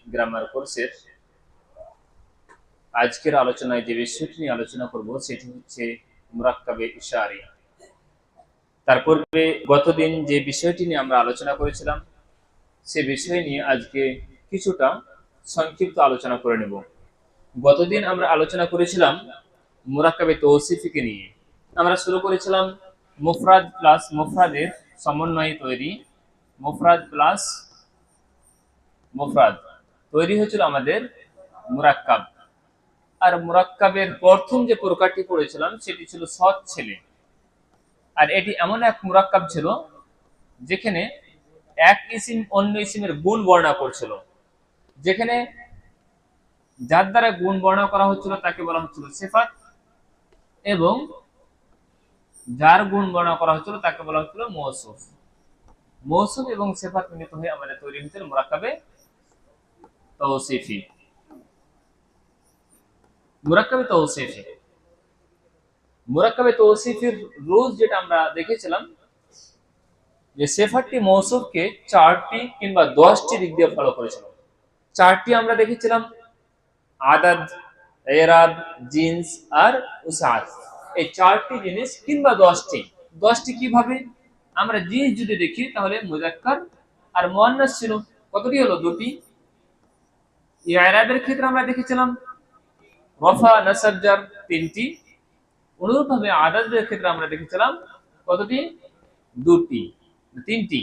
Grammar কোর্সের আজকের আলোচনায় যে বিষয়টি নিয়ে আলোচনা করব সেটি হচ্ছে মুরাক্কাবে ইশারি। তার পূর্বে গতদিন যে বিষয়টি নিয়ে আমরা আলোচনা করেছিলাম সে বিষয় নিয়ে আজকে কিছুটা সংক্ষিপ্ত আলোচনা করে নেব। গতদিন আমরা আলোচনা করেছিলাম মুরাক্কাবে তৌসিফিকে নিয়ে। আমরা শুরু করেছিলাম মুফরাদ প্লাস মুফরাদের সমন্বয়ে তৈরি, মুফরাদ প্লাস মুফরাদ তৈরি হয়েছিল আমাদের মুরাক্কাব। আর মুরাক্কাবের প্রথম যে প্রকারটি পড়েছিলাম সেটি ছিল সৎ ছেলে। আর এটি এমন এক মুরাক্কাব ছিল যেখানে এক ইসিম অন্য ইসিমের গুণ বর্ণনা করছিল, যেখানে যার দ্বারা গুণ বর্ণনা করা হচ্ছিল তাকে বলা হচ্ছিল সিফাত, এবং যার গুণ বর্ণনা করা হচ্ছিল তাকে বলা হচ্ছিল মৌসুফ। মৌসুফ এবং সিফাত মিলিত হয়ে আমাদের তৈরি হয়েছিল মুরাক্কাবে তৌসিফি। মুরাক্কাবে তৌসিফি মুরাক্কাবে তৌসিফির রুলস যেটা আমরা দেখেছিলাম যে সিফাতটি মৌসুফকে 4টি কিংবা 10টি দিক দিয়ে ফলো করেছিল। 4টি আমরা দেখেছিলাম, আদাদ, এরাব, জিন্স আর উসাত। এই 4টি জিনিস কিংবা 10টি কিভাবে? আমরা জিন্স যদি দেখি তাহলে মুজাক্কার আর মুয়ান্নাস ছিল, কতটি হলো? 2টি। ইরাবের ক্ষেত্রে আমরা দেখেছিলাম রফা, নাসব, জার 3টি। অনুরূপভাবে আদাদের ক্ষেত্রে আমরা দেখেছিলাম কতটি? 2টি, 3টি,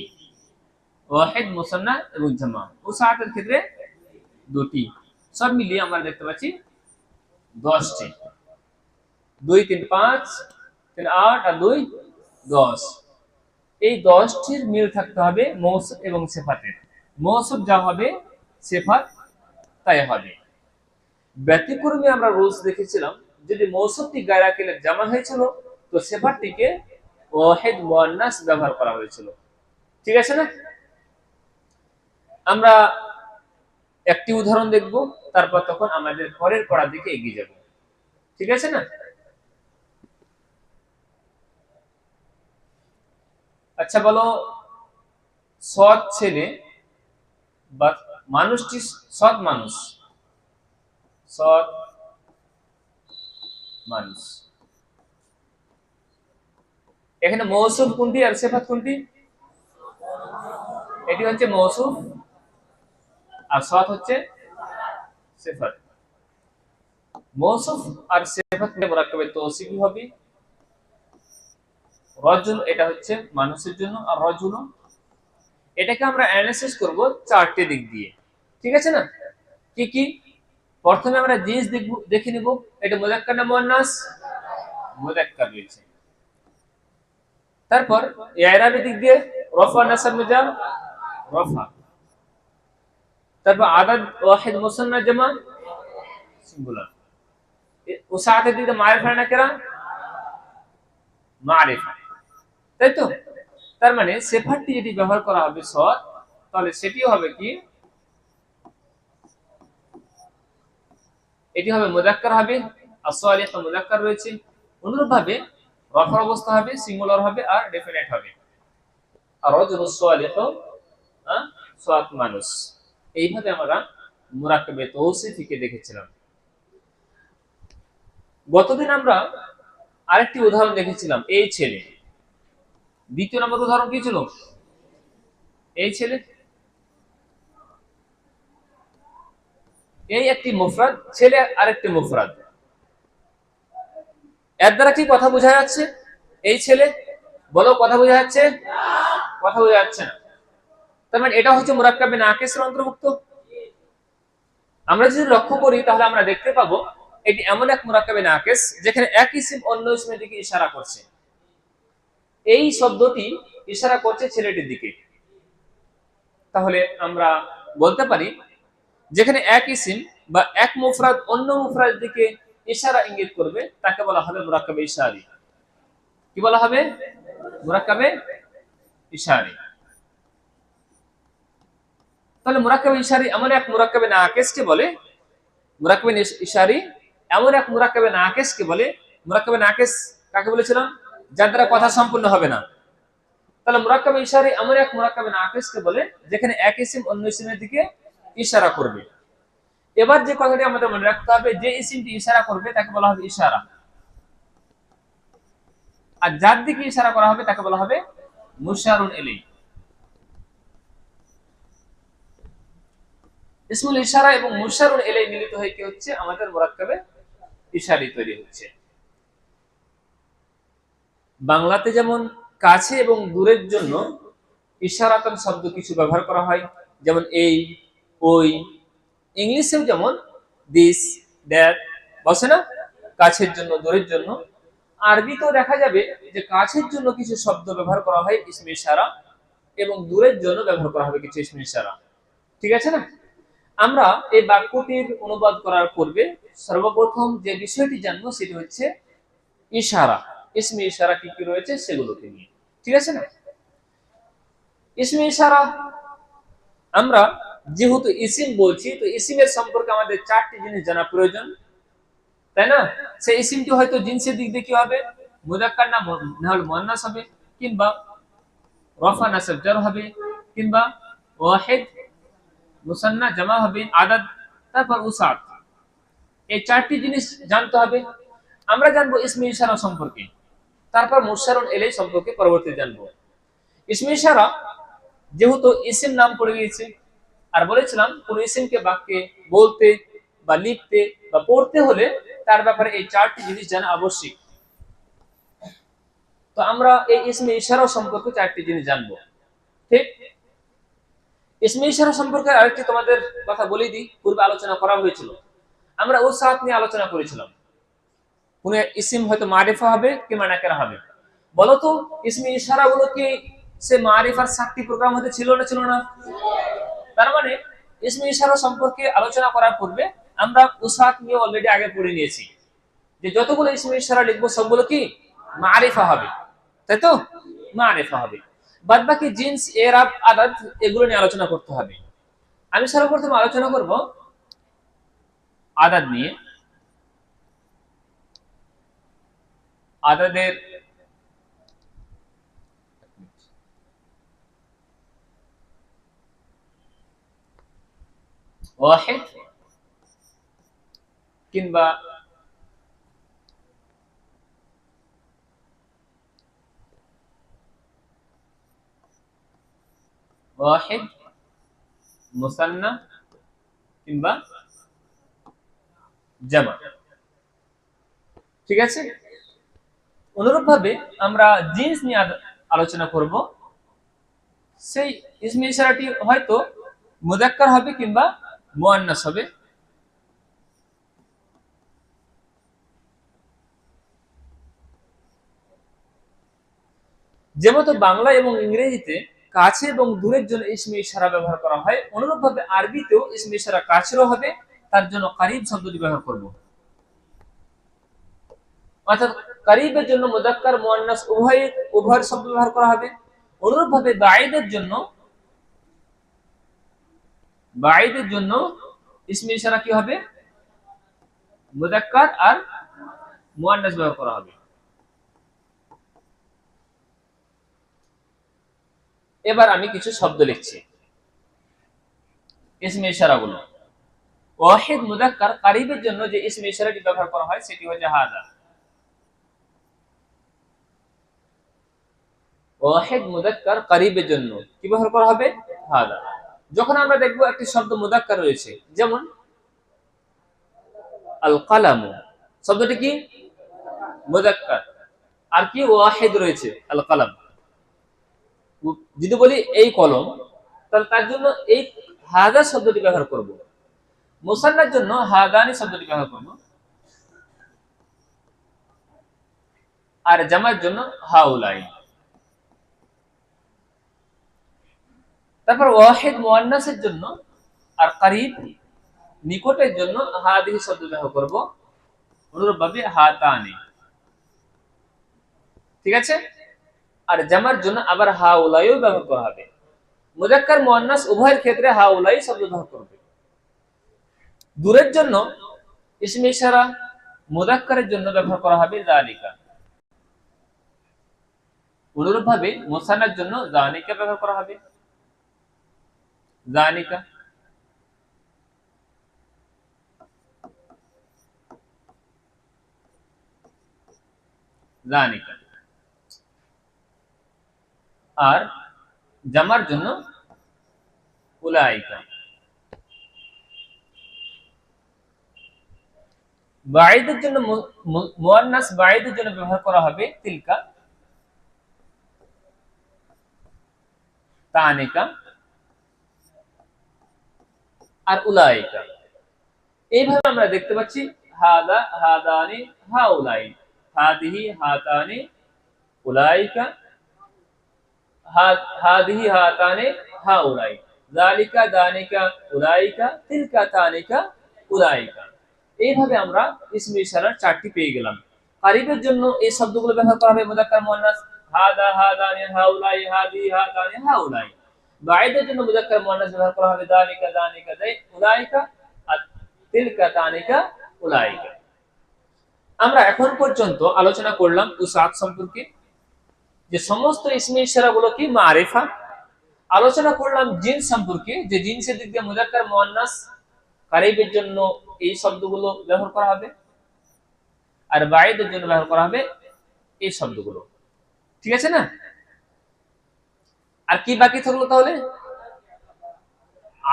ওয়াহিদ, মুসান্না এবং জামা। উসাতের ক্ষেত্রে 2টি। সব মিলিয়ে আমরা দেখতে পাচ্ছি 10টি। 2 3 5 3 8 আর 2 10। এই 10টির মিল থাকতে হবে মৌসুফ এবং সিফাতের। মৌসুফ যা হবে সিফাত তাই হবে। ব্যতিক্রমে আমরা রুলস দেখেছিলাম যদি মৌসুফটি গায়রা কেলের জামা হয়েছিল তো সিফাতটিকে ওয়াহিদ মুয়ান্নাস ব্যবহার করা হয়েছিল। ঠিক আছে না? আমরা একটি উদাহরণ দেখব, তারপর তখন আমাদের পরের পড়ার দিকে এগিয়ে যাব। ঠিক আছে না? আচ্ছা বলো, সৎ ছেলে বা মানুষটি সৎ মানুষ, সৎ মানুষ, এখানে মৌসুফ কোনটি আর সিফাত কোনটি? এটি হচ্ছে মৌসুফ আর সৎ হচ্ছে সিফাত। মৌসুফ আর সিফাত নিয়ে মুরাক্কাবে তৌসিফি হবে। রজুল এটা হচ্ছে মানুষের জন্য, আর রজুল এটাকে আমরা অ্যানালাইসিস করব 4টি দিক দিয়ে। ঠিক আছে না? কি কি? প্রথমে আমরা জিন্স দেখে নিব, এটা মুযাক্কার না মুয়ান্নাস? মুযাক্কার রয়েছে। তারপর ইরাবের দিক দিয়ে রফা, নাসব, জার, রফা। তারপর আদাদ, ওয়াহিদ, মুসান্না, জামা, সিঙ্গুলার। উসাতের দিক দিয়ে মারিফা, নাকিরা, মারিফা। তাই তো? তার মানে সিফাতটি যদি ব্যবহার করা হবে সৎ, তাহলে সেটিও হবে কি? এটি হবে মুযাক্কার হবে, as-সালিহ মুযাক্কার রয়েছে। অনুরূপভাবে রফার অবস্থা হবে, সিঙ্গুলার হবে আর ডেফিনেট হবে। আর রাজুলুস সালিহ সৎ মানুষ। এইভাবে আমরা মুরাক্কাবে তৌসিফিকে দেখেছিলাম। গতদিন আমরা আরেকটি উদাহরণ দেখেছিলাম, এই ছেলে। দ্বিতীয় নম্বর উদাহরণ কি ছিল? এই ছেলে। এই একটি মুফরাদ, ছেলে আরেকটি মুফরাদ। এর দ্বারা কি কথা বোঝা যাচ্ছে? এই ছেলে, বলো কথা বোঝা যাচ্ছে? কথা বোঝা যাচ্ছে না। তার মানে এটা হচ্ছে মুরাক্কাবে নাকিসের অন্তর্ভুক্ত। আমরা যদি লক্ষ্য করি তাহলে আমরা দেখতে পাবো এটি এমন এক মুরাক্কাবে নাকিস যেখানে এক ইসিম অন্য ইসমের দিকে ইশারা করছে। এই শব্দটি ইশারা করছে ছেলেটির দিকে। তাহলে আমরা বলতে পারি যেখানে এক ইসিম বা এক মুফরাদ অন্য মুফরাদের দিকে ইশারা ইঙ্গিত করবে তাকে বলা হবে মুরাক্কাবে ইশারি। কি বলা হবে? মুরাক্কাবে ইশারি। তাহলে মুরাক্কাবে ইশারি এমন এক মুরাক্কাবে নাকিসকে বলে, মুরাক্কাবে ইশারি এমন এক মুরাক্কাবে নাকিসকে বলে। মুরাক্কাবে নাকিস কাকে বলেছিলাম? যার দ্বারা কথা সম্পূর্ণ হবে না। তাহলে মুরাক্কাবে ইশারি এমন এক মুরাক্কাবে নাকিসকে বলে যেখানে এক ইসিম অন্য ইসিমের দিকে ইশারা করবে। এবার যে কথাটি আমাদের মনে রাখতে হবে, যে ইসিমটি ইশারা করবে তাকে বলা হবে ইশারা, আর যার দিকে ইশারা করা হবে তাকে বলা হবে মুশারুন ইলাইহি। ইসমুল ইশারা এবং মুশারুন ইলাইহি মিলিত হয়ে কি হচ্ছে, আমাদের মুরাক্কাবে ইশারি তৈরি হচ্ছে। বাংলাতে যেমন কাছে এবং দূরের জন্য ইশারাতান শব্দ কিছু ব্যবহার করা হয়, যেমন এই, ওই। ইংলিশেও যেমন দিস, দ্যাট বসে না, কাছের জন্য, দূরের জন্য। আরবিতেও দেখা যাবে যে কাছের জন্য কিছু শব্দ ব্যবহার করা হয় ইসমে ইশারা, এবং দূরের জন্য ব্যবহার করা হবে কিছু ইসমে ইশারা। ঠিক আছে না? আমরা এই বাক্যটির অনুবাদ করার পূর্বে সর্বপ্রথম যে বিষয়টি জানবো সেটি হচ্ছে ইশারা, ইসমে ইশারা কি কি রয়েছে সেগুলোকে নিয়ে। ঠিক আছে না? ইসমে ইশারা, আমরা যেহেতু ইসিম বলছি, তো ইসিমের সম্পর্কে আমাদের চারটি জিনিস জানা প্রয়োজন, তাই না? সেই ইসিমটি হয়তো জিনসের দিক দিয়ে কি হবে, মুযাক্কার না হলে মুয়ান্নাস হবে, কিংবা রফা নাসব জার হবে, কিংবা ওয়াহিদ মুসান্না জামা হবে, আদাদ, তারপর উসাত। এই চারটি জিনিস জানতে হবে। আমরা জানবো ইসমে ইশারা সম্পর্কে, তারপর মুশারুন ইলাইহি সম্পর্কে পরবর্তীতে জানবো। ইসমে ইশারা যেহেতু ইসিম নাম পড়ে গিয়েছে, আর বলেছিলাম কোন ইসিমকে বাক্যে বলতে বা লিখতে বা পড়তে হলে তার ব্যাপারে এই চারটি জিনিস জানা আবশ্যক। তো আমরা এই ইসমে ইশারা সম্পর্কে চারটি জিনিস জানবো। ঠিক, ইসমে ইশারা সম্পর্কে আরেকটি তোমাদের কথা বলে দিই, পূর্বে আলোচনা করা হয়েছিল। আমরা ওর সাথ নিয়ে আলোচনা করেছিলাম। কোন ইসিম হয়তো মারিফা হবে কিংবা নাকেরা হবে। বলতো ইসমে ইশারা গুলো কি সে মারিফার 7টি প্রোগ্রাম হতে ছিল না, ছিল না? তার মানে ইসমে ইশারা সম্পর্কে আলোচনা করার পূর্বে আমরা উসাত নিয়ে অলরেডি আগে পড়ে নিয়েছি, যে যতগুলো ইসমে ইশারা লিখবো সবগুলো কি মারিফা হবে, তাই তো? মারিফা হবে। বাদ বাকি জিন্স, এরাব, আদাদ এগুলো নিয়ে আলোচনা করতে হবে। আমি সর্বপ্রথম আলোচনা করব আদাদ নিয়ে। আদাদের ওয়াহিদ কিংবা ওয়াহিদ মুসান্না কিংবা জামা। ঠিক আছে? অনুরূপভাবে আমরা জিন্স নিয়ে আলোচনা করব। সেই ইসমে ইশারাটি হয়তো মুযাক্কার হবে কিংবা মুয়ান্নাস হবে। যেমন বাংলা এবং ইংরেজিতে কাছে এবং দূরের জন্য ইসমে ইশারা ব্যবহার করা হয়, অনুরূপভাবে আরবিতেও ইসমে ইশারা কাছেরও হবে, তার জন্য কারিব শব্দটি ব্যবহার করব। অর্থাৎ কারিবের জন্য মুযাক্কার মুয়ান্নাস উভয়ের শব্দ ব্যবহার করা হবে। অনুরূপভাবে বাঈদের জন্য ইসমে ইশারা কি হবে, মুযাক্কার আর মুয়ান্নাস ব্যবহার করা হবে। এবার আমি কিছু শব্দ লিখছি, ইসমে ইশারাগুলো। ওয়াহিদ মুযাক্কার কারিবের জন্য যে ইসমে ইশারাটি ব্যবহার করা হয় সেটি হচ্ছে হাযা। ওয়াহিদ মুযাক্কার কারিবের জন্য কি ব্যবহার করা হবে, হাযা। যখন আমরা দেখব একটি শব্দ মুযাক্কার রয়েছে, যেমন আল কালাম, শব্দটি কি মুযাক্কার, আর কি ওয়াহিদ রয়েছে আল কালাম। যদি বলি এই কলম, তাহলে তার জন্য এই হাযা শব্দটি ব্যবহার করব। মুসান্নার জন্য হাদানি শব্দটি ব্যবহার করব, আর জামার জন্য হাউলাই। তারপর ওয়াহিদ মুয়ান্নাসের জন্য আর কারিব নিকটের জন্য হাদিহি শব্দ ব্যবহার করব, অনুরূপভাবে হাতানি। ঠিক আছে? আর জামার জন্য আবার হাউলাইও ব্যবহার করা হবে। মুযাক্কার মুয়ান্নাস উভয়ের ক্ষেত্রে হাউলাই শব্দ ব্যবহার করবে। দূরের জন্য ইসমে ইশারা মুযাক্কারের জন্য ব্যবহার করা হবে যালিকা। অনুরূপভাবে মুসান্নার জন্য যালিকা ব্যবহার করা হবে, যালিকা। যালিকা। আর জামার জন্য উলাইকা। বাঈদের জন্য মুয়ান্নাস বাঈদের জন্য ব্যবহার করা হবে তিলকা, তানিকা আর উলাইকা। এইভাবে আমরা দেখতে পাচ্ছি হাদা, হাদানি, হাউলাই, হাদিহি, হাতানি, উলাইকা, হাদিহি, হাতানি, হাউলাই, যালিকা, দানিকা, উলাইকা, তিলকা, তানিকা, উলাইকা। এইভাবে আমরা ইসমে ইশারার চারটি পেয়ে গেলাম। কারিবের জন্য এই শব্দগুলো ব্যবহার করা হবে মুযাক্কার মুয়ান্নাস হাদা, হাদানি, হাউলাই, হাদিহি, হাতানি, হাউলাই। বাঈদের জন্য মুযাক্কার মুয়ান্নাস ব্যবহার করা হবে যালিকা, দানিকা, উলাইকা আর তিলকা, তানিকা, উলাইকা। আমরা এখন পর্যন্ত আলোচনা করলাম উসাত সম্পর্কে, যে সমস্ত ইসমে ইশারাগুলো কি মারিফা। আলোচনা করলাম জিন্স সম্পর্কে, যে জিন্সের দিক দিয়ে মুযাক্কার মুয়ান্নাস কারিবের জন্য এই শব্দগুলো ব্যবহার করা হবে আর বাঈদের জন্য ব্যবহার করা হবে এই শব্দগুলো। ঠিক আছে না? আর কি বাকি থাকলো তাহলে?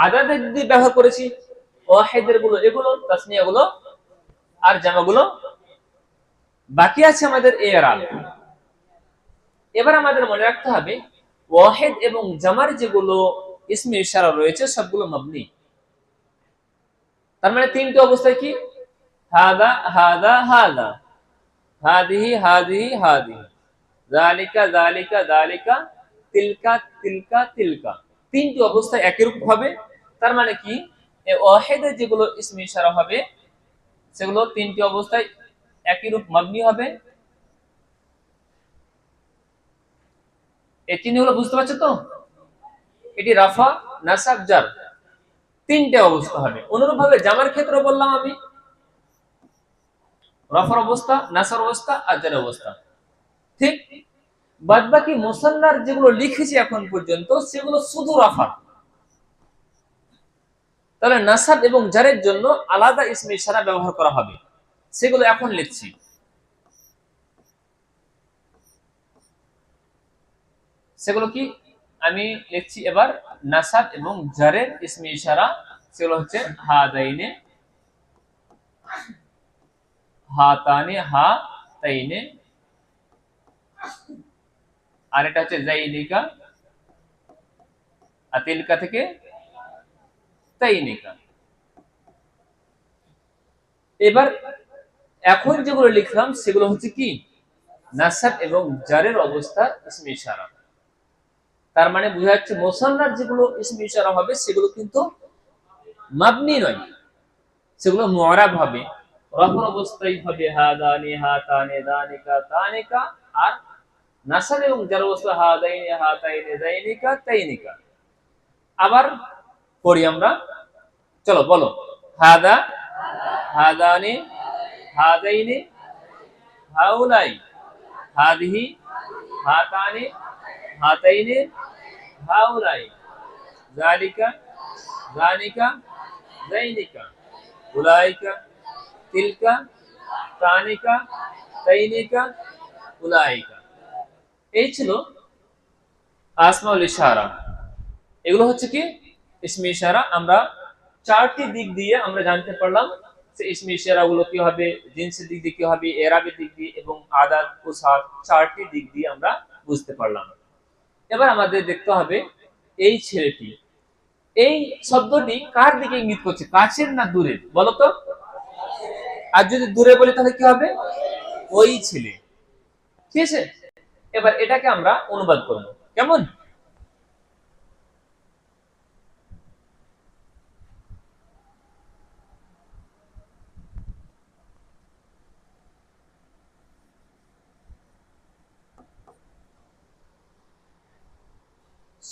আদাদের দিয়ে ব্যবহার করেছি, ওয়াহিদের গুলো এগুলো, তাসনিয়া গুলো আর জামা গুলো। বাকি আছে আমাদের ইরাব। এবার আমাদের মনে রাখতে হবে ওয়াহিদ এবং জামার যেগুলো ইসমে ইশারা রয়েছে সবগুলো মাবনি। তার মানে তিনটি অবস্থায় কি? হাদা, হাদা, হাদা, হাদিহি, হাদিহি, হাদিহি, যালিকা, যালিকা, যালিকা, তিলকা, তিলকা, তিলকা। তিনটি অবস্থায় একই রূপ হবে। তার মানে কি এই ওয়াহিদের যেগুলো ইসমে ইশারা হবে সেগুলো তিনটি অবস্থায় একই রূপ মাবনি হবে। এই তিনগুলো বুঝতে পারছো তো? এটি রাফা, নাসাব, জার, তিনটে অবস্থা হবে। অনুরূপভাবে জামার ক্ষেত্রে বললাম আমি রাফার অবস্থা, নাসার অবস্থা আর জারের অবস্থা। ঠিক বাদবাকি মুসান্নার যেগুলো লিখেছি এখন পর্যন্ত সেগুলো শুধু রাফা। তাহলে নাসাব এবং জারের জন্য আলাদা ইসমে ইশারা ব্যবহার করা হবে, সেগুলো এখন লিখছি। সেগুলো কি আমি লিখছি এবার। নাসাব এবং জারের ইসমে ইশারা সেগুলো হচ্ছে হাদাইনে, হাতানে, হাতাইনে, আর এটা হচ্ছে যাইনিকা, আতিলকা থেকে তাইনিকা। এবার এখন যেগুলো লিখলাম সেগুলো হচ্ছে কি নাসাব এবং জারের অবস্থা ইসমে ইশারা। তার মানে বোঝা যাচ্ছে মুসান্নার যেগুলো ইসমে ইশারা হবে সেগুলো কিন্তু মাবনি নয়, সেগুলো মুআরাব হবে। রাফার অবস্থায় হবে হাদানি, হাতানি, দানিকা, তানিকা। আর নাসাব এবং জার অবস্থা হাদাইনি, হাতাইনি, যাইনিকা, তাইনিকা। আবার পড়ি আমরা, চলো বলো। হাদা, হাদানি, হাদাইনি, হাউলাই, হাদিহি, হাতানি, হাতাইনি, হাউলাই, যালিকা, যানিকা, যাইনিকা, উলাইকা, তিলকা, তানিকা, তাইনিকা, উলাইকা। এই ছিল আসমাউল ইশারা। এগুলো হচ্ছে কি ইসমে ইশারা। আমরা চারটি দিক দিয়ে আমরা জানতে পারলাম যে ইসমে ইশারা গুলো কি হবে, জিনসের দিক দিয়ে কি হবে, এরাবের দিক দিয়ে এবং আদাদ উসাদ, চারটি দিক দিয়ে আমরা বুঝতে পারলাম। এবার আমাদের দেখতে হবে এই ছেলেটি, এই শব্দটি কার দিকে ইঙ্গিত করছে, কাছের না দূরের বলো তো? আর যদি দূরে বলি তাহলে কি হবে? ওই ছেলে। ঠিক আছে, এবার এটাকে আমরা অনুবাদ করব কেমন।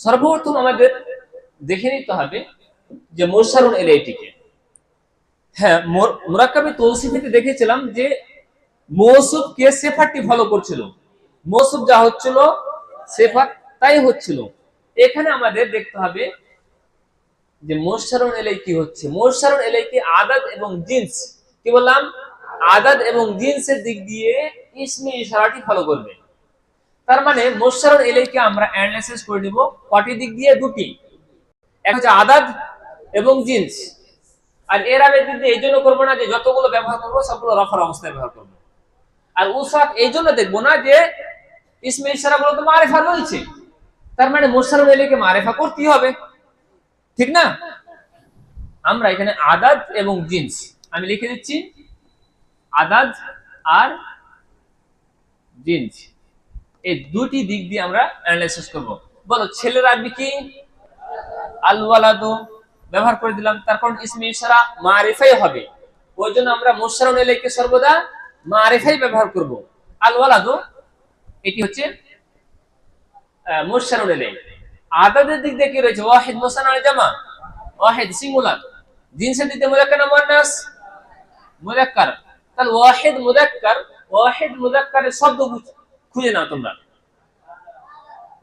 সর্বপ্রথম আমাদের দেখে নিতে হবে যে মুরসালুন ইলাইহিকে। হ্যাঁ, মুরাক্কাবে তৌসিফিতে দেখেছিলাম যে মৌসুফ কে সিফাতটি ফলো করছিল, মৌসুফ যা হচ্ছিল সিফাত তাই হচ্ছিল। এখানে আমাদের দেখতে হবে যে মুরসালুন ইলাইহি কি হচ্ছে। মুরসালুন ইলাইহি আদাদ এবং জিন্স, কি বললাম? আদাদ এবং জিনসের দিক দিয়ে ইসমে ইশারাটি ফলো করবে। তার মানে মুশাররুন ইলাইহিকে আমরা অ্যানালাইসিস করে নিব কয়টি দিক দিয়ে? দুটি। এক হচ্ছে আদাদ এবং জিনস। আর এরাবের দিক দিয়ে এই জন্য করবো না যে যতগুলো ব্যবহার করবো সবগুলো রফার অবস্থায় ব্যবহার করবো। আর উসাত এই জন্য দেখবো না যে ইসমে ইশারাগুলো তো মারিফা রয়েছে, তার মানে মুশাররুন ইলাইহিকে মারিফা করতেই হবে, ঠিক না? আমরা এখানে আদাদ এবং জিনস আমি লিখে দিচ্ছি, আদাদ আর জিনস এই দুটি দিক দিয়ে আমরা অ্যানালাইসিস করব। বলো ছেলের আরবি কি? আল ওয়ালাদু ব্যবহার করে দিলাম, তার কারণ ইসমে ইশারা মারিফাই হবে, ওই জন্য আমরা মুশাররুন ইলাইহিকে সর্বদা মারিফাই ব্যবহার করব। আল ওয়ালাদু এটি হচ্ছে মুশাররুন ইলাইহি। আদাদের দিক দিয়ে কি রয়েছে? ওয়াহিদ মুসান্না জামা, ওয়াহিদ সিঙ্গুলার। জিনসের দিক দিয়ে মুযাক্কার না মুয়ান্নাস? মুযাক্কার। তাহলে ওয়াহিদ মুযাক্কার, ওয়াহিদ মুযাক্কারের শব্দ খুঁজে নাও তোমরা,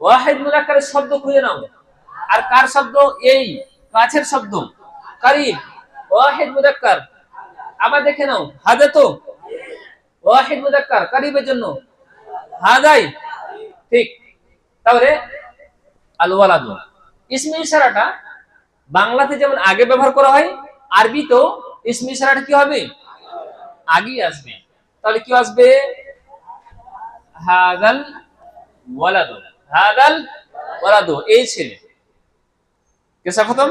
ওয়াহিদ মুযাক্কারের শব্দ খুঁজে নাও। আর কার শব্দ? এই কাছের শব্দ, কারীব। ওয়াহিদ মুযাক্কার আবার দেখে নাও, হাদা তো ওয়াহিদ মুযাক্কার, কারীবের জন্য হাদাই, ঠিক। তাহলে আল ওয়ালাদু ইসমে ইশারাটা বাংলাতে যেমন আগে ব্যবহার করা হয়, আরবি তো ইসমে ইশারাটা কি হবে? আগেই আসবে। তাহলে কি আসবে? হাদাল ওয়ালাদু, হাদাল ওয়ালাদু এই ছেলে। কেসা খতম?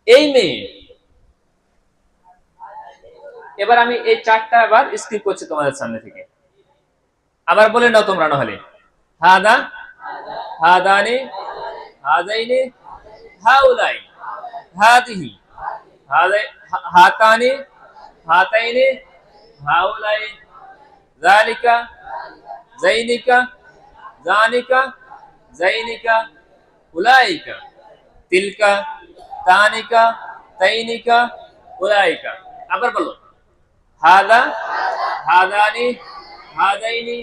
এই মেয়ে। এবার আমি এই চারটা আবার স্কিপ করছি তোমাদের সামনে থেকে, আবার বলে নাও তোমরা না হলে। হাদা, হাদানি, হাদাইনি, হাউলাই, হাদিহি, হাতানি, হাতাইনি, হাউলাই, যালিকা, যাইনিকা, জানিকা, যাইনিকা, উলাইকা, তিলকা, তানিকা, তাইনিকা, উলাইকা। আবার বলো, হাদা, হাদানি, হাদাইনি,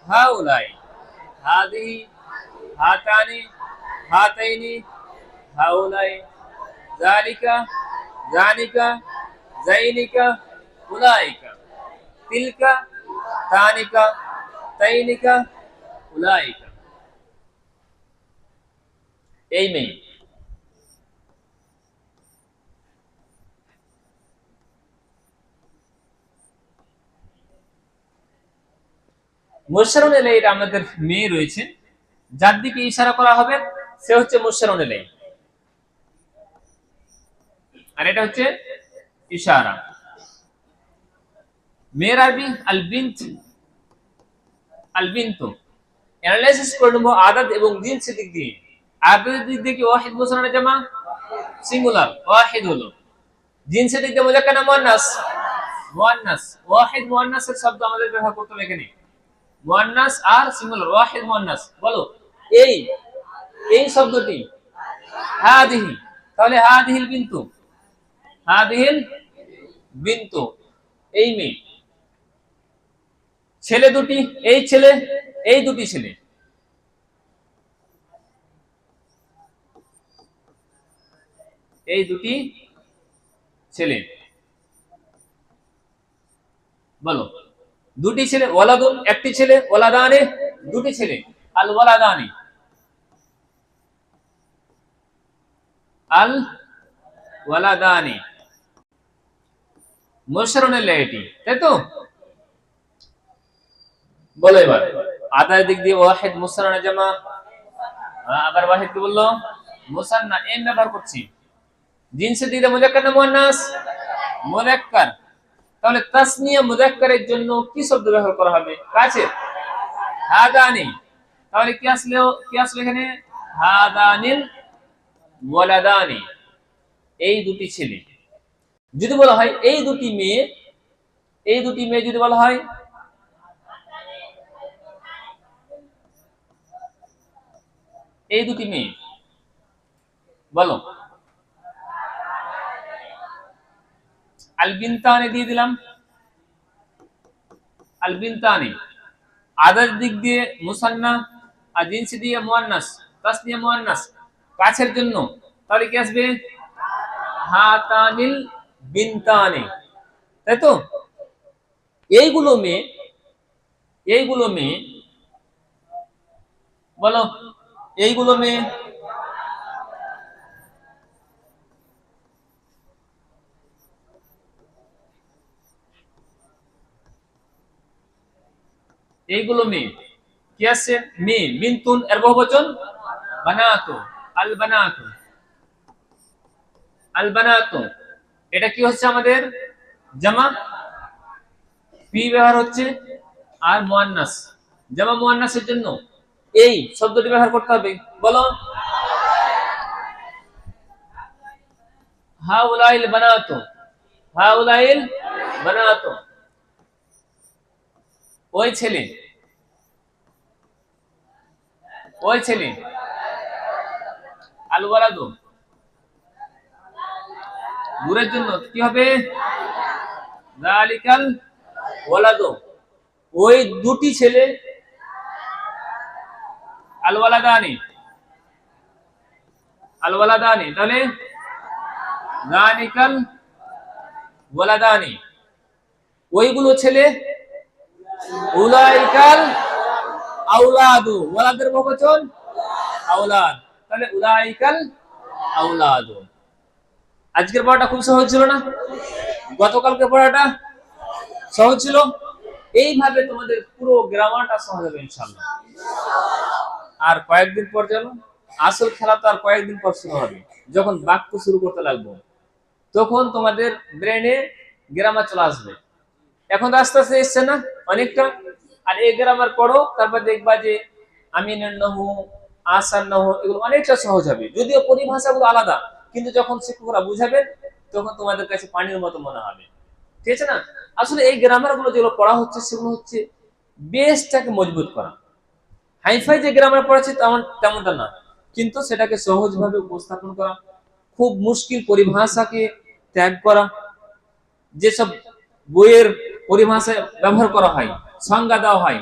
হাউলাই, হাদিহি, হাতানি, হাতাইনি, হাউলাই, যালিকা, জানিকা, যাইনিকা, উলাইকা, তিলকা, তানিকা, তাইনিকা, উলাইকা। এই মেয়ে। মুশাররুন ইলাইহি আমাদের মেয়ে রয়েছে, যার দিকে ইশারা করা হবে সে হচ্ছে মুশাররুন ইলাইহি, আর এটা হচ্ছে ইশারা। মেয়ের আরবি আল বিনত, আল বিনতু। অ্যানালাইসিস করে নেব আদাদ এবং জিনসের দিক দিয়ে। আদাদের দিক দিয়ে কি ওয়াহিদ মুসান্না জামা? সিঙ্গুলার, ওয়াহিদ হলো। জিনসের দিক দিয়ে মুযাক্কার না মুয়ান্নাস? মুয়ান্নাস। ওয়াহিদ মুয়ান্নাসের শব্দ আমাদের ব্যবহার করতে হবে এখানে, মুয়ান্নাস আর সিঙ্গুলার, ওয়াহিদ মুয়ান্নাস। বলো এই, এই শব্দটি হাদিহি, তাহলে হাদিহিল বিনতু, হাদিহিল বিনতু এই মেয়ে। ছেলে দুটি, এই ছেলে, এই দুটি ছেলে। এই দুটি ছেলে। বলো দুটি ছেলে, ওয়ালাদুন একটি ছেলে, ওয়ালাদানে দুটি ছেলে, আল ওয়ালাদানি, আল ওয়ালাদানি। মুশাররুন ইলাইহি, তাই তো? বলো এবার আদার দিক দিয়ে ওয়াহিদ মুসান্না জামা, আবার ওয়াহিদ কি বললো? মুসান্না, এম ব্যবহার করছি। জিনসের দিক দিয়ে মুযাক্কার না মুয়ান্নাস? মুযাক্কার। তাহলে তাসনিয়া মুযাক্কারের জন্য কি শব্দ ব্যবহার করা হবে? কাছের, হাদানি। তাহলে কি আসলো, কি আসলো এখানে? হাদানিল ওয়ালাদানি, এই দুটি ছেলে। যদি বলা হয় এই দুটি মেয়ে, এই দুটি মেয়ে যদি বলা হয় এই দুটি মেয়ে, বলো আল বিনতানি দিয়ে দিলাম, আল বিনতানি। আদার দিক দিয়ে মুসান্না আর জিনস দিয়ে মুয়ান্নাস, তাসনিয়া মুয়ান্নাস, কাছের জন্য। তাহলে কি আসবে? হাতানিল বিনতানি, তাই তো? এইগুলো মেয়ে, এইগুলো মেয়ে, বলো এইগুলো মেয়ে, এইগুলো মেয়ে কি আছে? মেয়ে, বিনতুন এর বহুবচন বানাতু, আল বানাতু, আল বানাতু। এটা কি হচ্ছে আমাদের জামা, পি ব্যবহার হচ্ছে, আর মুয়ান্নাস, জামা মুয়ান্নাসের জন্য এই শব্দটি ব্যবহার করতে হবে। বলো হাউলাইল বানাতু, হাউলাইল বানাতু, ওই ছেলে, ওই ছেলে, আল ওয়ালাদু, দূরের জন্য কি হবে? যালিকাল ওয়ালাদু, ওই দুটি ছেলে, আল ওয়ালাদানি, আল ওয়ালাদানি, তাহলে যালিকাল ওয়ালাদানি, ওইগুলো ছেলে, উলাইকাল আওলাদু, ওয়ালাদের বহুবচন আওলাদ, তাহলে উলাইকাল আওলাদু। আজকের পড়াটা খুব সহজ ছিল না? গতকালকে পড়াটা সহজ ছিল? এইভাবে তোমাদের পুরো গ্রামারটা সহজ হবে ইনশাআল্লাহ। আর কয়েকদিন পর জানো আসল খেলা তো আর কয়েকদিন পর শুরু হবে, যখন বাক্য শুরু করতে লাগবো তখন তোমাদের ব্রেনে গ্রামার চলে আসবে। এখন তো আস্তে আস্তে এসছে না অনেকটা। আর এই গ্রামার পড়ো, তারপর দেখবা যে আমিনের নহু, আসার নহু, এগুলো অনেকটা সহজ হবে, যদিও পরিভাষাগুলো আলাদা, কিন্তু যখন শিক্ষকরা বুঝাবেন তখন তোমাদের কাছে পানির মতো মনে হবে। ঠিক আছে না? আসলে এই গ্রামার গুলো যেগুলো পড়া হচ্ছে সেগুলো হচ্ছে বেসটাকে মজবুত করা। হাইফাই যে গ্রামার পড়াচ্ছে তেমনটা না, কিন্তু সেটাকে সহজভাবে উপস্থাপন করা, খুব মুশকিল পরিভাষাকে ত্যাগ করা, যেসব বইয়ের পরিভাষায় ব্যবহার করা হয়, সংজ্ঞা দেওয়া হয়,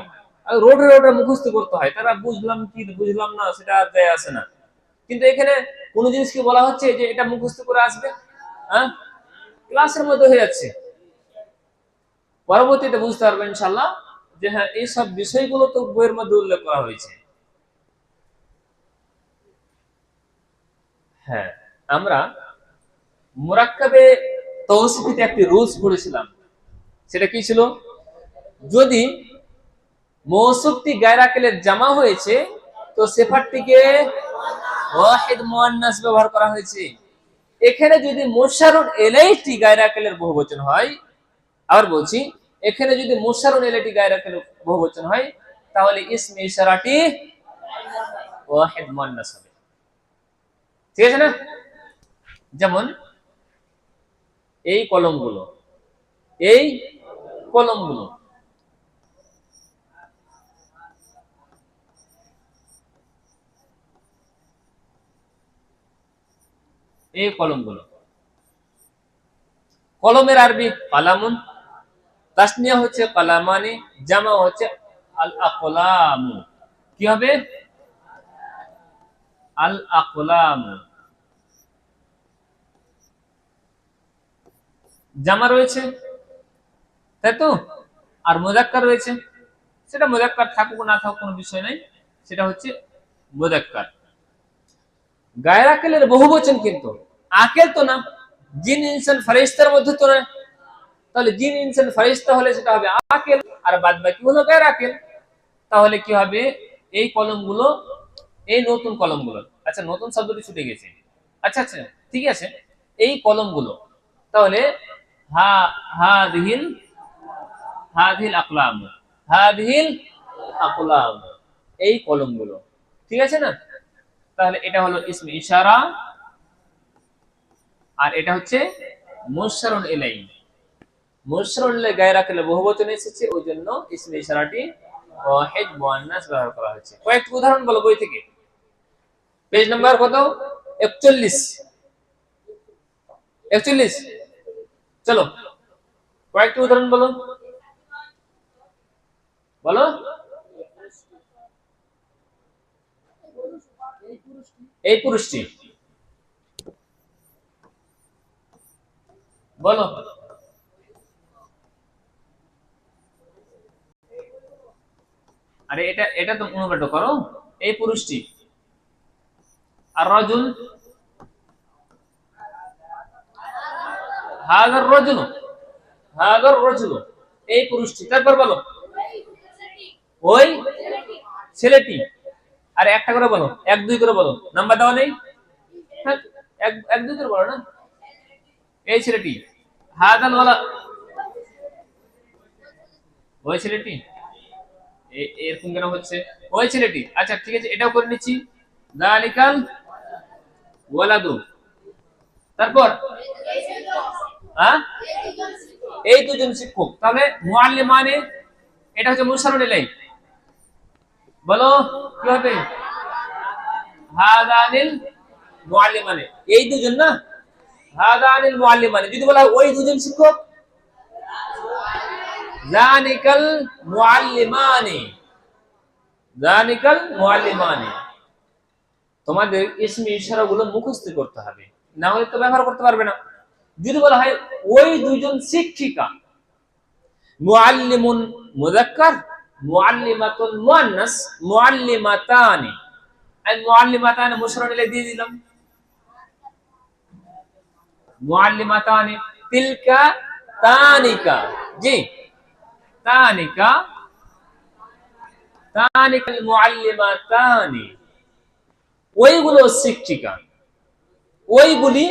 আর রোডে রোডে মুখস্থ করতে হয়, তারা বুঝলাম কি বুঝলাম না সেটা আর যায় আসে না। কিন্তু এখানে কোন জিনিসকে বলা হচ্ছে যে এটা মুখস্থ করে আসবে, হ্যাঁ, ক্লাসের মধ্যে হয়ে যাচ্ছে, পরবর্তীতে বুঝতে পারবেন ইনশাআল্লাহ যে হ্যাঁ এইসব বিষয়গুলো তো বইয়ের মধ্যে উল্লেখ করা হয়েছে। হ্যাঁ, আমরা মুরাক্কাবে তৌসিফিতে একটি রুলস পড়েছিলাম। সেটা কি ছিল? যদি মৌসুফটি গায়রাকেলের জামা হয়েছে তো সিফাতটিকে ওয়াহিদ মুয়ান্নাস ব্যবহার করা হয়েছে। এখানে যদি মুশারুন ইলাইহি গায়রাকেলের বহুবচন হয়, আবার বলছি, এখানে যদি মুশারুন ইলাইহি গায়রাকেলের বহুবচন হয় তাহলে ইসমে ইশারাটি ওয়াহিদ মুয়ান্নাস হবে। ঠিক আছে না? যেমন এই কলমগুলো, এই কলমগুলো, এই কলমগুলো, কলমের আরবি কালামুন, তাসনিয়া হচ্ছে কালামানি, জামা হচ্ছে আল আকলাম। কি হবে? আল আকলাম। জামা রয়েছে, তাই তো, আর মুযাক্কার রয়েছে, সেটা মুযাক্কার থাকুক না থাকুক কোনো বিষয় নাই, সেটা হচ্ছে মুযাক্কার। গায়র আকেলের বহুবচন কিন্তু আকেল তো না, জিন ইনসান ফেরেশতার মধ্যে তো না, তাহলে জিন ইনসান ফেরেশতা হলে সেটা হবে আকেল, আর বাদ বাকি হলো গায়র আকেল। তাহলে কি হবে? এই কলমগুলো, এই নতুন কলমগুলো, আচ্ছা নতুন শব্দটি ছুটে গেছে, আচ্ছা আচ্ছা ঠিক আছে, এই কলমগুলো তাহলে হা হাদিহিল, হাদিহিল আকলাম, হাদিহিল আকলাম, এই কলমগুলো। ঠিক আছে না? তাহলে এটা হলো ইসমে ইশারা, আর এটা হচ্ছে মুশারুন ইলাইহি। মুশারুন ইলাইহি গায়র আকেলে বহুবচনে এসেছে, ওই জন্য ইসমে ইশারাটি ওয়াহিদ মুয়ান্নাস ব্যবহার করা হয়েছে। কয়েকটি উদাহরণ বলো বই থেকে, পেজ নাম্বার কত? 41, 41, চলো কয়েকটি উদাহরণ বলো, বলো। এই পুরুষটি, বলো। এটা এটা তো অনুবাদ করো। এই পুরুষটি আর রাজুল, হাজার রাজুল, হাজার রাজুল, এই পুরুষটি। তারপর বলো ওই ছেলেটি। আর একটা করে বলো, এক দুই করে বলো, নাম্বার দেওয়া নেই। হ্যাঁ, এক এক দুই করে বলো না। এই ছেলেটি, হাদাল ওয়ালা, ওই ছেলেটি। এরকম কেন হচ্ছে? ওই ছেলেটি। আচ্ছা ঠিক আছে, এটাও করে নিচ্ছি। যালিকাল ওয়ালাদু। তারপর হ্যাঁ, এই দুজন শিক্ষক। তাহলে মুআল্লিমানে, এটা হচ্ছে মুরসালুল ইলাইহি। বলো কি হবে? হাদানিল মুআল্লিমানে, এই দুজন না, হাদানিল মুআল্লিমানে। যদি বলা ওই দুজন শিক্ষক, যানিকাল মুআল্লিমানি, যানিকাল মুআল্লিমানি। তোমাদের ইসমি ইশারা গুলো মুখস্থ করতে হবে, না হলে তো ব্যবহার করতে পারবে না। যদি বলা হয় ওই দুজন শিক্ষিকা, মুআল্লিমুন মুযাক্কার, মুআল্লিমাতুন মুআন্নাস, মুআল্লিমাতানি। এই মুআল্লিমাতানি মুশাররুল ইলাইহি দিয়ে দিলাম। মুআল্লিমাতানি, তিলকা তানিকা, জি তানিকা, তানিকাল মুআল্লিমাতানি, ওইগুলো শিক্ষিকা, ওইগুলি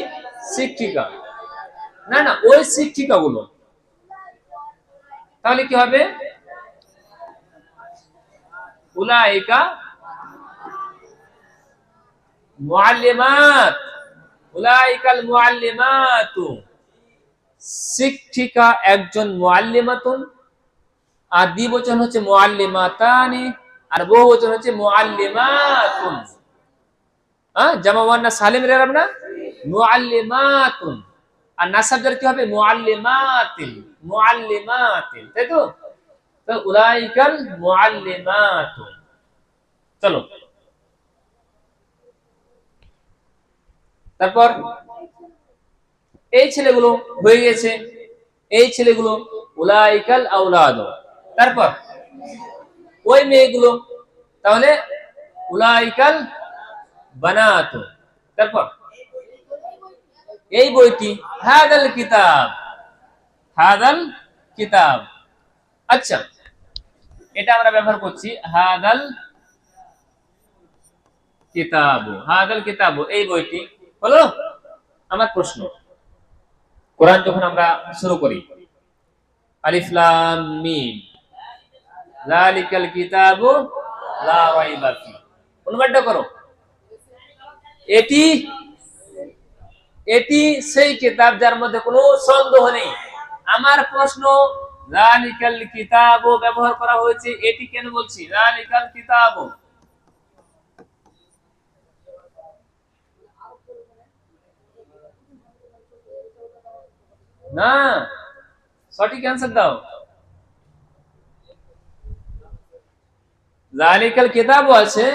শিক্ষিকা, না না ওই শিক্ষিকা গুলো। তাহলে কি হবে? উলাইকা মুআল্লিমাত, উলাইকাল মুআল্লিমাতু, শিক্ষিকা একজন মুআল্লিমাতুন, আর দ্বিবচন হচ্ছে মুআল্লিমাতানি, আর বহুবচন হচ্ছে মুআল্লিমাতুন। জামা মুয়ান্নাস সালিম এর না, মুআল্লিমাতুন। আর নাসাবদার কি হবে? মুআল্লিমাতিন, মুআল্লিমাতিন, তাই তো? তো উলাইকাল মুআল্লিমাতুন। চলো তারপর এই ছেলেগুলো হয়ে গেছে, এই ছেলেগুলো উলাইকাল আওলাদ। তারপর ওই মেয়েগুলো, তাহলে উলাইকাল বানাত। তারপর এই বইটি, হাদাল কিতাব, হাদাল কিতাব। আচ্ছা, এটা আমরা ব্যবহার করছি, হাদাল কিতাব, হাদাল কিতাব, এই বইটি হলো। আমার প্রশ্ন, কোরআন যখন আমরা শুরু করি, আলিফ লাম মিম, যালিকাল কিতাবু লা রাইবা ফি, অনুবাদটা করো। এটি, এটি সেই কিতাব যার মধ্যে কোনো সন্দেহ নেই। আমার প্রশ্ন, যালিকাল কিতাবু ব্যবহার করা হয়েছে, এটি কেন বলছি? যালিকাল কিতাবু, না সঠিক অ্যান্সার দাও। যালিকাল কিতাবু আছে,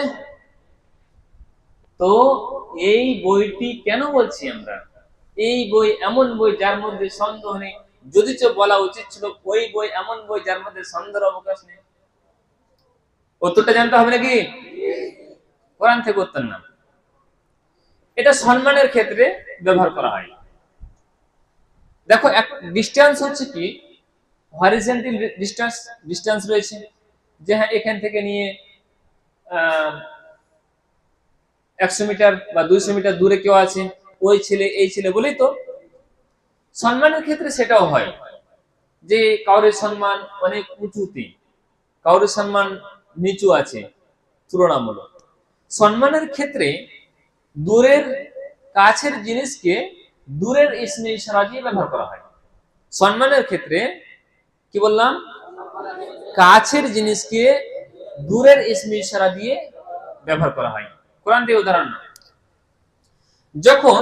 তো এই বইটি কেন বলছি আমরা? এই বই এমন বই যার মধ্যে সন্দেহ নেই। যদি বলা উচিত ছিল ওই বই এমন বই যার মধ্যে সন্দেহের অবকাশ নেই। উত্তরটা জানতে হবে নাকি? কোরআন থেকে উত্তর না। এটা সম্মানের ক্ষেত্রে ব্যবহার করা হয়। দেখো, এক ডিসটেন্স হচ্ছে কি, হরিজন্টাল ডিসটেন্স, ডিসটেন্স রয়েছে, যে হ্যাঁ এখান থেকে নিয়ে 100 মিটার বা 200 মিটার দূরে কেউ আছে, ওই ছেলে এই ছেলে বলেই তো। সম্মানের ক্ষেত্রে সেটাও হয়, যে কাউরের সম্মান অনেক উঁচুতে, কাউরের সম্মান নিচু আছে তুলনামূলক। সম্মানের ক্ষেত্রে দূরের কাছের জিনিসকে দূরের ইসমে ইশারা দিয়ে ব্যবহার করা হয়। সম্মানের ক্ষেত্রে কি বললাম? কাছের জিনিসকে দূরের ইসমে ইশারা দিয়ে ব্যবহার করা হয়। কোরআন থেকে উদাহরণ, যখন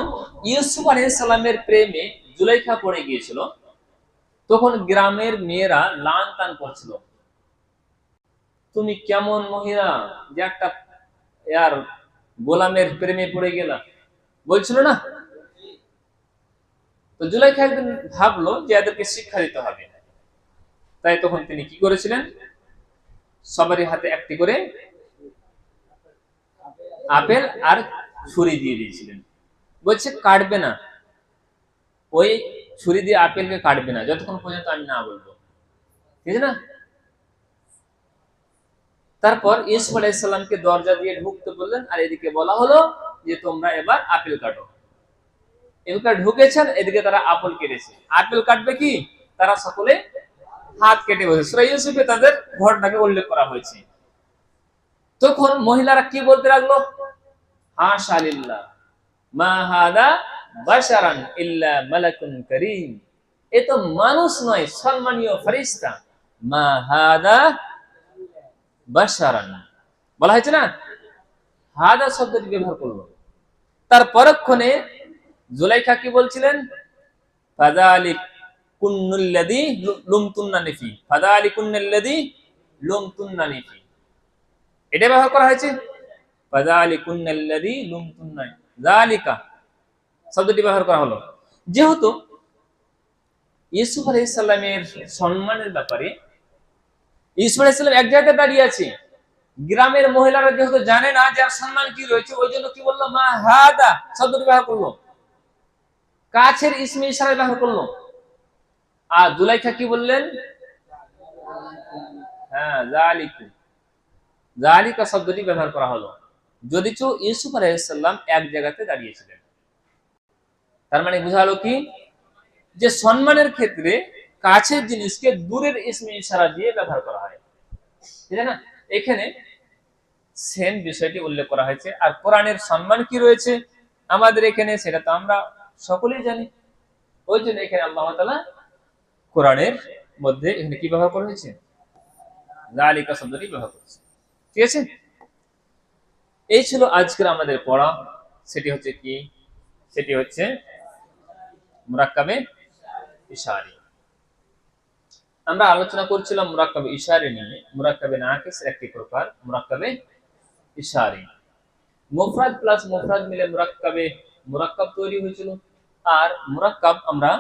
ইউসুফ আলাইহিস সালামের প্রেমে জুলাইখা পড়ে গিয়েছিল, তখন গ্রামের মেয়েরা লান তান করছিল, তুমি কেমন মহিলা যে একটা গোলামের প্রেমে পড়ে গেলা, বলছিল না? তো জুলাইখা একদিন ভাবলো যে এদেরকে শিক্ষা দিতে হবে, তাই তখন তিনি কি করেছিলেন? সবারই হাতে একটি করে আপেল আর ছুরি দিয়ে দিয়েছিলেন। বলছে কাটবে না, ওই ছুরি দিয়ে আপেলকে কাটবে না যতক্ষণ পর্যন্ত আমি না বলবো, ঠিক আছে না? তারপর ইউসুফ আলাইহিস সালামকে দরজা দিয়ে ঢুকতে বললেন, আর এদিকে বলা হলো যে তোমরা এবার আপেল কাটো। এদিকে ঢুকেছেন, এদিকে তারা আপেল কেটেছে। আপেল কাটবে কি, তারা সকলে হাত কেটে বসে। সূরা ইউসুফে তাদের ঘটনাকে উল্লেখ করা হয়েছে। তখন মহিলারা কি বলতে লাগলো, হাশা লিল্লাহ মা হাদা বাশারান ইল্লা মালাকুন কারীম, এ তো মানুষ নয়, সম্মানীয় ফেরেশতা। মা হাদা বাশারান বলা হয়েছে না, হাদা শব্দটি ব্যবহার করলো। তার পরক্ষণে জুলাইখা কি বলছিলেন, ফাযালিক কুন্নুল্লাযী লুমতুন্নানি ফি, ফাযালিকুন্নাল্লাযী লুমতুন্নানি ফি, এটা ব্যবহার করা হয়েছে। ফাযালিকুন্নাল্লাযী লুমতুন্নানি, যালিকা শব্দটি ব্যবহার করা হলো। যেহেতু ইউসুফ আলাইহিস সালামের সম্মানের ব্যাপারে ইউসুফ আলাইহিস সালাম এক জায়গায় দাঁড়িয়ে আছে, গ্রামের মহিলারা যেহেতু জানে না যার সম্মান কি রয়েছে, ওই জন্য কি বললো, মা হাদা শব্দটি ব্যবহার করলো, কাছের ইসমে ইশারা ব্যবহার করলো। আর জুলাইখা কি বললেন, হ্যাঁ যালিকু, যালিকা শব্দটি ব্যবহার করা হলো, যদিচ ইউসুফ আলাইহিস সালাম এক জায়গাতে দাঁড়িয়েছিলেন। তার মানে বোঝালো কি, যে সম্মানের ক্ষেত্রে কাছের জিনিসকে দূরের ইসমে ইশারা দিয়ে ব্যবহার করা হয়, ঠিক আছে না? এখানে সেম বিষয়টি উল্লেখ করা হয়েছে। আর কোরআনের সম্মান কি রয়েছে আমাদের এখানে, সেটা তো আমরা সকলেই জানি। ওই জন্য এখানে আল্লাহ তাআলা কোরআনের মধ্যে এখানে কি ব্যবহার করা হয়েছে, যালিকা শব্দটি ব্যবহার করেছে, ঠিক আছে? এই ছিল আজকের আমাদের পড়া। সেটি হচ্ছে কি, সেটি হচ্ছে মুরাক্কাবে ইশারি। আমরা আলোচনা করছিলাম মুরাক্কাবে ইশারি নিয়ে। মুরাক্কাবে নাকিস একটি প্রকার, মুরাক্কাবে ইশারি। মুফরাদ প্লাস মুফরাদ মিলে মুরাক্কাব তৈরি হয়েছিল। আর মুরাক্কাব আমরা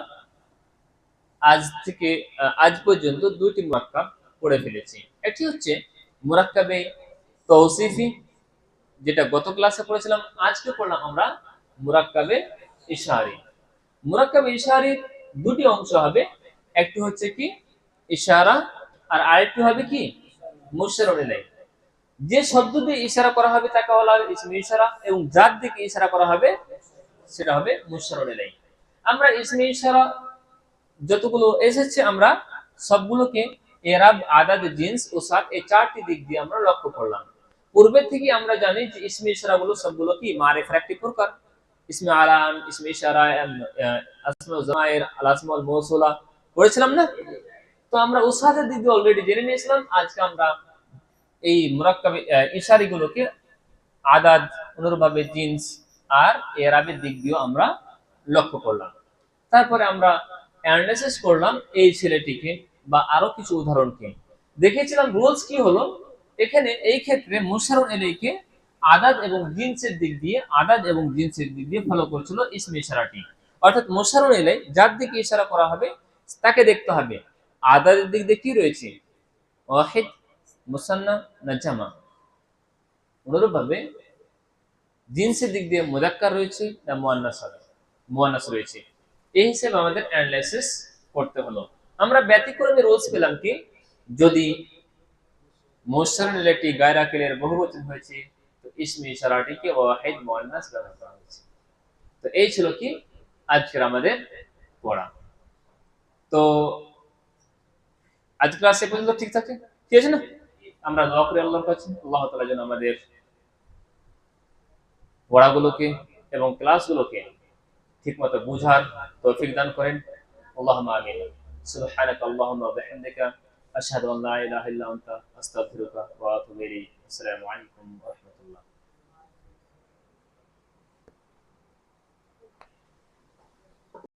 আজ পর্যন্ত দুটি মুরাক্কাব পড়ে ফেলেছি। একটি হচ্ছে মুরাক্কাবে তৌসিফি, যেটা গত ক্লাসে পড়েছিলাম। আজকে পড়লাম আমরা মুরাক্কাবে ইশারি। মুরাক্কাবে ইশারির দুটি অংশ হবে, একটি হচ্ছে কি ইশারা, আর আরেকটি হবে কি মুশারুন ইলাইহি। যে শব্দ দিয়ে ইশারা করা হবে তাকে বলা হবে ইসমে ইশারা, এবং যার দিকে ইশারা করা হবে সেটা হবে মুশারুন ইলাইহি। আমরা ইসমে ইশারা যতগুলো এসেছে আমরা সবগুলোকে ইরাব, আদাদ, জিন্স ও সাত, এই চারটি দিক দিয়ে আমরা লক্ষ্য করলাম। পূর্বে থেকে আমরা জানি যে ইসমে ইশারাগুলো সবগুলো কি মারিফার একটি প্রকার। ইসমে আলাম, ইসমে ইশারা, আসমাউল জামায়ের, আল আসমাউল মৌসুলা পড়েছিলাম না? তো আমরা উসাদের দিক দিয়ে অলরেডি জেনে নিয়েছিলাম। আজকে আমরা এই মুরাক্কাবে ইশারিগুলোকে আদাদ, অনুরূপভাবে জিন্স আর ইরাবের দিক দিয়েও আমরা লক্ষ্য করলাম। তারপরে আমরা অ্যানালাইসিস করলাম এই ছেলেটিকে বা আরো কিছু উদাহরণকে, দেখেছিলাম রুলস কি হলো। এখানে এই ক্ষেত্রে মুশারুন ইলাইহিকে আদাদ এবং জিন্সের দিক দিয়ে ফলো করছিল ইসমে ইশারাটি। অর্থাৎ মুশারুন ইলাইহি যার দিকে ইশারা করা হবে তাকে দেখতে হবে আদাদের দিক দিয়ে কি রয়েছে, ওয়াহিদ, মুসান্না না জামা। অনুরূপভাবে জিন্সের দিক দিয়ে মুযাক্কার রয়েছে না মুয়ান্নাস রয়েছে। এই হিসেবে আমাদের অ্যানালাইসিস করতে হলো। আমরা ব্যতিক্রমী রুলস পেলাম কি, যদি মুশারুন ইলাইহি গায়র আকিলের বহুবচন হয়েছে তো ইসমে ইশারাটিকে ওয়াহিদ, মুয়ান্নাস ব্যবহার করা হয়েছে। তো এই ছিল কি আজকের আমাদের পড়া। তো আজ ক্লাস এ পর্যন্ত ঠিক থাকে, ঠিক আছে না? আমরা দোয়া করি আল্লাহর কাছে, আল্লাহ তাআলা যেন আমাদের পড়াগুলোকে এবং ক্লাসগুলোকে ঠিকমতো বুঝার তৌফিক দান করেন। আল্লাহুম্মা আমিন। সুবহানাকা আল্লাহুম্মা ওয়া বিহামদিকা আশহাদু আল্লা ইলাহা ইল্লা আনতা আস্তাগফিরুকা ওয়া আতুবু ইলাইক। আসসালামু আলাইকুম ওয়া রাহমাতুল্লাহ।